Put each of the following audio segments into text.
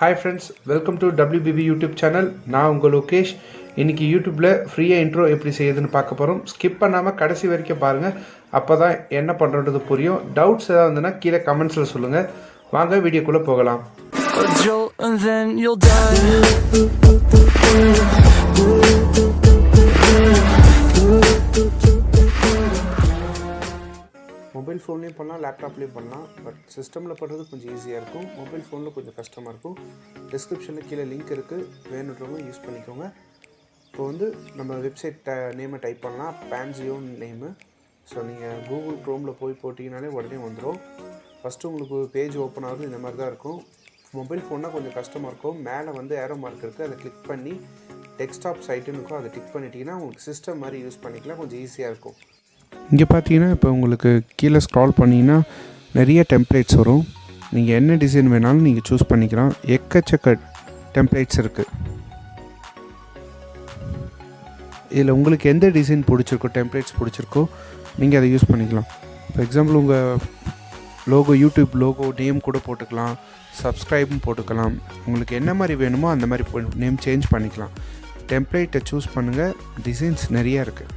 Hi friends, welcome to WBB YouTube channel. நான் உங்கள் லோகேஷ். இன்னைக்கு யூடியூப்ல ஃப்ரீயா இன்ட்ரோ எப்படி செய்யுதுன்னு பார்க்க போறோம். ஸ்கிப் பண்ணாம கடைசி வரைக்கும் பாருங்க. அப்பதான் என்ன பண்றது புரியும். டவுட்ஸ் ஏதாவது இருந்தனா கீழ கமெண்ட்ஸ்ல சொல்லுங்க. வாங்க வீடியோக்குள்ள போகலாம். மொபைல் ஃபோன்லேயும் பண்ணலாம், லேப்டாப்லேயும் பண்ணலாம். பட் சிஸ்டமில் பண்ணுறது கொஞ்சம் ஈஸியாக இருக்கும். மொபைல் ஃபோனில் கொஞ்சம் கஷ்டமாக இருக்கும். டிஸ்கிரிப்ஷனில் கீழே லிங்க் இருக்குது, வேணுன்றவங்க யூஸ் பண்ணிக்கோங்க. இப்போ நம்ம வெப்சைட் நேமை டைப் பண்ணலாம், பேன்ஜியோ நேமு. ஸோ நீங்கள் கூகுள் க்ரோமில் போய் போட்டிங்கனாலே உடனே வந்துடும். ஃபஸ்ட்டு உங்களுக்கு பேஜ் ஓப்பன் ஆகுது, இந்த மாதிரி தான் இருக்கும். மொபைல் ஃபோன்னா கொஞ்சம் கஷ்டமாக இருக்கும். மேலே ஏரோ மார்க் இருக்குது, அதை கிளிக் பண்ணி டெஸ்க்டாப் சைட்டுன்னு இருக்கும், அதை கிளிக் பண்ணிட்டீங்கன்னா உங்களுக்கு சிஸ்டம் மாதிரி யூஸ் பண்ணிக்கலாம், கொஞ்சம் ஈஸியாக இருக்கும். இங்கே பார்த்தீங்கன்னா இப்போ உங்களுக்கு கீழே ஸ்க்ரால் பண்ணிங்கன்னா நிறைய டெம்ப்ளேட்ஸ் வரும். நீங்கள் என்ன டிசைன் வேணாலும் நீங்கள் சூஸ் பண்ணிக்கலாம். எக்கச்சக்க டெம்ப்ளேட்ஸ் இருக்குது. இதில் உங்களுக்கு எந்த டிசைன் பிடிச்சிருக்கோ, டெம்ப்ளேட்ஸ் பிடிச்சிருக்கோ, நீங்கள் அதை யூஸ் பண்ணிக்கலாம். ஃபார் எக்ஸாம்பிள் உங்கள் லோகோ, யூடியூப் லோகோ நேம் கூட போட்டுக்கலாம், சப்ஸ்கிரைபும் போட்டுக்கலாம். உங்களுக்கு என்ன மாதிரி வேணுமோ அந்த மாதிரி நேம் சேஞ்ச் பண்ணிக்கலாம். டெம்ப்ளேட்டை சூஸ் பண்ணுங்கள், டிசைன்ஸ் நிறையா இருக்குது.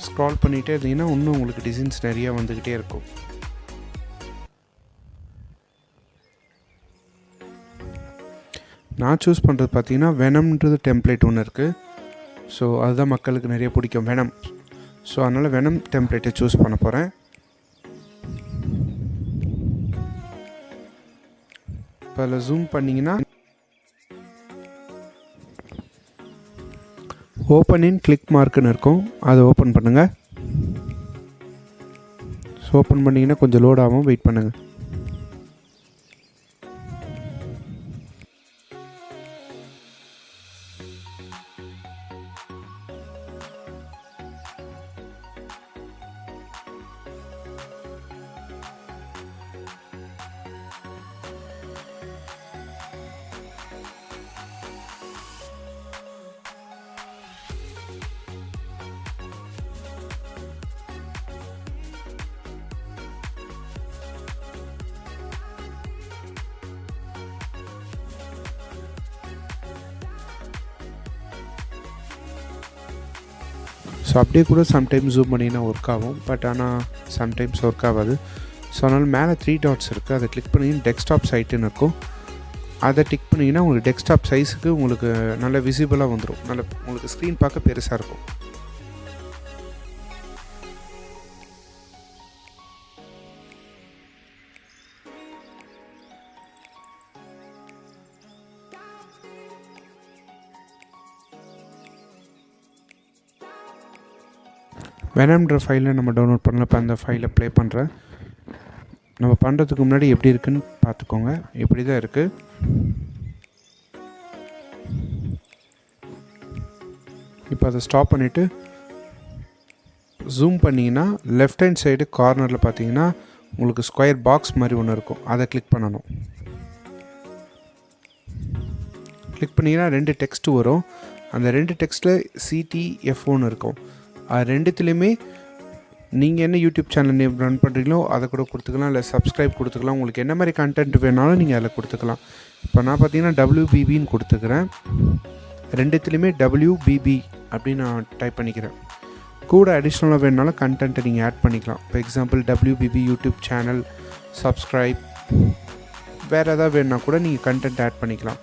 ஸ்க்ரால் பண்ணிகிட்டே இருந்தீங்கன்னா இன்னும் உங்களுக்கு டிசைன்ஸ் நிறையா வந்துக்கிட்டே இருக்கும். நான் சூஸ் பண்ணுறது பார்த்தீங்கன்னா வெனம்ன்றது டெம்ப்ளேட் ஒன்று இருக்குது. ஸோ அதுதான் மக்களுக்கு நிறைய பிடிக்கும், வெனம். ஸோ அதனால் வெனம் டெம்ப்ளேட்டை சூஸ் பண்ண போகிறேன். இப்போ அதில் ஜூம் பண்ணிங்கன்னா ஓப்பன் இன் கிளிக் மார்க்குன்னு இருக்கும், அதை ஓப்பன் பண்ணுங்கள். ஸோ ஓப்பன் பண்ணிங்கன்னா கொஞ்சம் லோட் ஆகும், வெயிட் பண்ணுங்கள். ஸோ அப்படியே கூட சம்டைம்ஸ் ஜூம் பண்ணிங்கன்னா ஒர்க் ஆகும், பட் ஆனால் சம்டைம்ஸ் ஒர்க் ஆகாது. ஸோ அதனால் மேலே 3 டாட்ஸ் இருக்குது, அதை கிளிக் பண்ணிங்கன்னா டெஸ்க்டாப் சைட்டுன்னு இருக்கும். அதை டிக் பண்ணிங்கன்னா உங்களுக்கு டெஸ்க்டாப் சைஸுக்கு உங்களுக்கு நல்ல விசிபிளாக வந்துடும். உங்களுக்கு ஸ்க்ரீன் பார்க்க பெருசாக இருக்கும். வெனம்ன்ற ஃபைலை நம்ம டவுன்லோட் பண்ணலாம். இப்போ அந்த ஃபைலை ப்ளே பண்ணுறேன். நம்ம பண்ணுறதுக்கு முன்னாடி எப்படி இருக்குன்னு பார்த்துக்கோங்க. இப்படி தான் இருக்குது. இப்போ அதை ஸ்டாப் பண்ணிவிட்டு ஜூம் பண்ணிங்கன்னா லெஃப்ட் ஹேண்ட் சைடு கார்னரில் பார்த்தீங்கன்னா உங்களுக்கு ஸ்கொயர் பாக்ஸ் மாதிரி ஒன்று இருக்கும், அதை கிளிக் பண்ணணும். கிளிக் பண்ணிங்கன்னா 2 டெக்ஸ்ட்டு வரும். அந்த 2 டெக்ஸ்ட்டில் CTF1 இருக்கும். அது ரெண்டுத்துலேயுமே நீங்கள் என்ன யூடியூப் சேனல் நேம் ரன் பண்ணுறீங்களோ அதை கூட கொடுத்துக்கலாம், இல்லை சப்ஸ்கிரைப் கொடுத்துக்கலாம். உங்களுக்கு என்ன மாதிரி கண்டென்ட் வேணாலும் நீங்கள் அதில் கொடுத்துக்கலாம். இப்போ நான் பார்த்தீங்கன்னா WBBன்னு கொடுத்துக்கிறேன். ரெண்டுத்துலேயுமே WBB அப்படின்னு நான் டைப் பண்ணிக்கிறேன். கூட அடிஷ்னலாக வேணுனாலும் கண்டென்ட்டை நீங்கள் ஆட் பண்ணிக்கலாம். இப்போ example WBB YouTube channel subscribe, வேறு எதாவது வேணுன்னா கூட நீங்கள் கண்டென்ட் ஆட் பண்ணிக்கலாம்.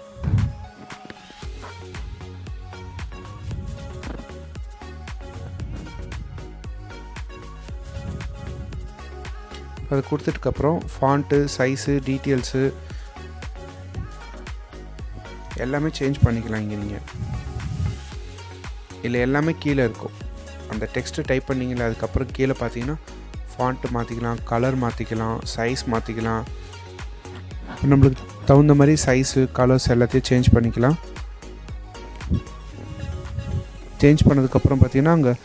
அது கொடுத்ததுக்கப்புறம் ஃபாண்ட்டு, சைஸு, டீட்டெயில்ஸு எல்லாமே சேஞ்ச் பண்ணிக்கலாம். இங்கே நீங்கள் இல்லை எல்லாமே கீழே இருக்கும். அந்த டெக்ஸ்ட்டு டைப் பண்ணிங்களே, அதுக்கப்புறம் கீழே பார்த்தீங்கன்னா ஃபாண்ட்டு மாற்றிக்கலாம், கலர் மாற்றிக்கலாம், சைஸ் மாற்றிக்கலாம். நம்மளுக்கு தகுந்த மாதிரி சைஸு, கலர்ஸ் எல்லாத்தையும் சேஞ்ச் பண்ணிக்கலாம். சேஞ்ச் பண்ணதுக்கப்புறம் பார்த்தீங்கன்னா அங்கே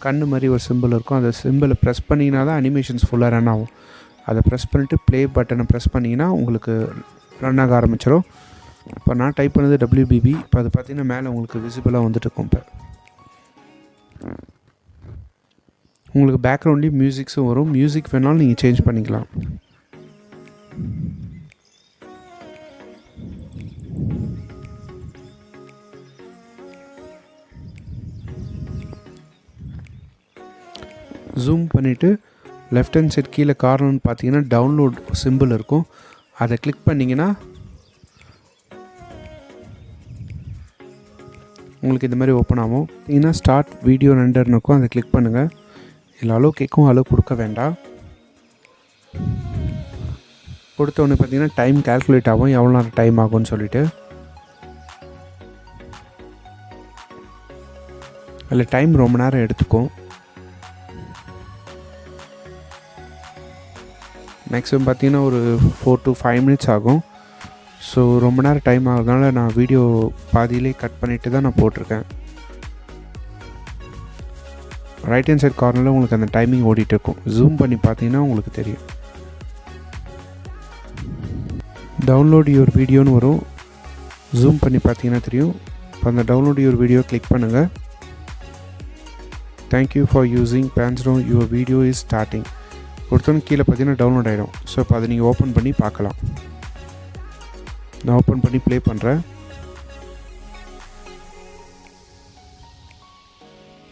கண்ணு மாதிரி ஒரு சிம்பிள் இருக்கும். அந்த சிம்பிளை ப்ரெஸ் பண்ணிங்கன்னா தான் அனிமேஷன்ஸ் ஃபுல்லாக ரன் ஆகும். அதை ப்ரெஸ் பண்ணிவிட்டு ப்ளே பட்டனை ப்ரெஸ் பண்ணிங்கன்னா உங்களுக்கு ரன் ஆக ஆரம்பிச்சிடும். இப்போ நான் டைப் பண்ணது WBB. இப்போ அது பார்த்திங்கன்னா மேலே உங்களுக்கு விசிபிளாக வந்துட்டு இருக்கும். இப்போ உங்களுக்கு பேக்ரவுண்ட்லேயும் மியூசிக்ஸும் வரும். மியூசிக் வேணாலும் நீங்கள் சேஞ்ச் பண்ணிக்கலாம். ஜூம் பண்ணிவிட்டு லெஃப்ட் ஹேண்ட் சைட் கீழே கார்னர்னு பார்த்தீங்கன்னா டவுன்லோட் சிம்பிள் இருக்கும். அதை கிளிக் பண்ணிங்கன்னா உங்களுக்கு இந்த மாதிரி ஓப்பன் ஆகும். பார்த்தீங்கன்னா ஸ்டார்ட் வீடியோ ரெண்டர்னு இருக்கும். அதை கிளிக் பண்ணுங்கள். இல்லை அளவு கேட்கும், அளவு கொடுக்க வேண்டாம். கொடுத்தோடனே பார்த்தீங்கன்னா டைம் கால்குலேட் ஆகும், எவ்வளோ நேரம் டைம் ஆகும்னு சொல்லிவிட்டு. அதில் டைம் ரொம்ப நேரம் எடுத்துக்கும். மேக்ஸிமம் பார்த்தீங்கன்னா ஒரு 4 to 5 minutes ஆகும். ஸோ ரொம்ப நேரம் டைம் ஆகுறதுனால நான் வீடியோ பாதியிலே கட் பண்ணிவிட்டு தான் நான் போட்டிருக்கேன். ரைட் ஹேண்ட் சைட் கார்னரில் உங்களுக்கு அந்த டைமிங் ஓடிட்டு இருக்கும். ஜூம் பண்ணி பார்த்தீங்கன்னா உங்களுக்கு தெரியும். டவுன்லோட் யுவர் வீடியோன்னு வரும். ஜூம் பண்ணி பார்த்தீங்கன்னா தெரியும். இப்போ அந்த டவுன்லோட் யுவர் வீடியோ கிளிக் பண்ணுங்கள். தேங்க்யூ ஃபார் யூஸிங் பேன்ஸ்ரோ யுவர் வீடியோ இஸ் ஸ்டார்டிங் கொடுத்தோன்னு கீழே பார்த்தீங்கன்னா டவுன்லோட் ஆகிடும். ஸோ இப்போ அதை நீங்கள் ஓப்பன் பண்ணி பார்க்கலாம். நான் ஓப்பன் பண்ணி ப்ளே பண்ணுறேன்.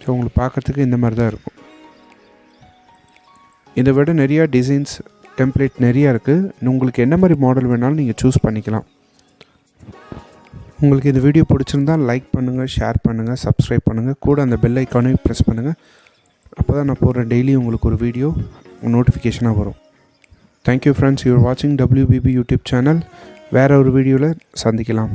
ஸோ உங்களுக்கு பார்க்குறதுக்கு இந்த மாதிரி தான் இருக்கும். இதை விட நிறையா டிசைன்ஸ் டெம்ப்ளேட் நிறையா இருக்குது. உங்களுக்கு என்ன மாதிரி மாடல் வேணாலும் நீங்கள் சூஸ் பண்ணிக்கலாம். உங்களுக்கு இந்த வீடியோ பிடிச்சிருந்தால் லைக் பண்ணுங்கள், ஷேர் பண்ணுங்கள், சப்ஸ்கிரைப் பண்ணுங்கள். கூட அந்த பெல் ஐக்கானையும் ப்ரெஸ் பண்ணுங்கள். அப்போ தான் நான் போடுற டெய்லி உங்களுக்கு ஒரு வீடியோ நோட்டிஃபிகேஷனாக வரும். தேங்க்யூ ஃப்ரெண்ட்ஸ், யூஆர் வாட்சிங் WBB யூடியூப் சேனல். வேறு ஒரு வீடியோவில் சந்திக்கலாம்.